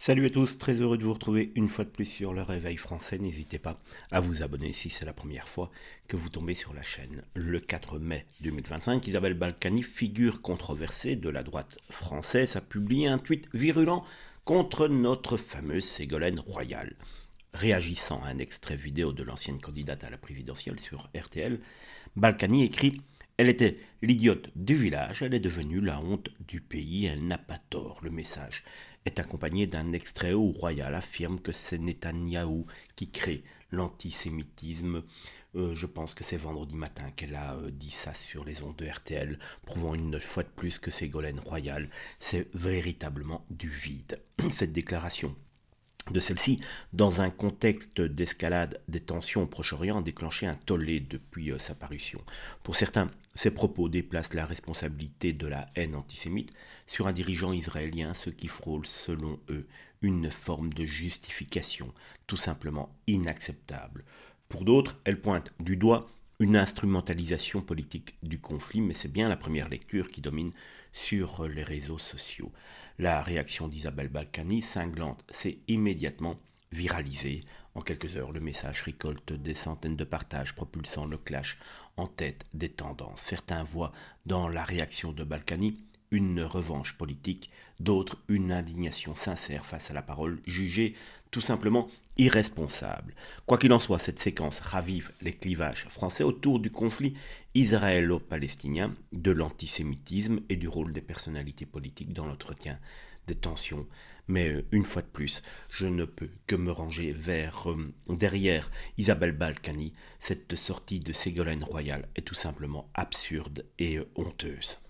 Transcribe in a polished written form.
Salut à tous, très heureux de vous retrouver une fois de plus sur le Réveil Français. N'hésitez pas à vous abonner si c'est la première fois que vous tombez sur la chaîne. Le 4 mai 2025, Isabelle Balkany, figure controversée de la droite française, a publié un tweet virulent contre notre fameuse Ségolène Royal. Réagissant à un extrait vidéo de l'ancienne candidate à la présidentielle sur RTL, Balkany écrit: elle était l'idiote du village, elle est devenue la honte du pays, elle n'a pas tort. Le message est accompagné d'un extrait où Royal affirme que c'est Netanyahou qui crée l'antisémitisme. Je pense que c'est vendredi matin qu'elle a dit ça sur les ondes de RTL, prouvant une fois de plus que Ségolène Royal, c'est véritablement du vide. Cette déclaration de celle-ci, dans un contexte d'escalade des tensions au Proche-Orient, a déclenché un tollé depuis sa parution. Pour certains, ces propos déplacent la responsabilité de la haine antisémite sur un dirigeant israélien, ce qui frôle, selon eux, une forme de justification tout simplement inacceptable. Pour d'autres, elle pointe du doigt une instrumentalisation politique du conflit, mais c'est bien la première lecture qui domine sur les réseaux sociaux. La réaction d'Isabelle Balkany, cinglante, s'est immédiatement viralisée. En quelques heures, le message récolte des centaines de partages, propulsant le clash en tête des tendances. Certains voient dans la réaction de Balkany une revanche politique, d'autres une indignation sincère face à la parole jugée tout simplement irresponsable. Quoi qu'il en soit, cette séquence ravive les clivages français autour du conflit israélo-palestinien, de l'antisémitisme et du rôle des personnalités politiques dans l'entretien des tensions. Mais une fois de plus, je ne peux que me ranger derrière Isabelle Balkany. Cette sortie de Ségolène Royal est tout simplement absurde et honteuse.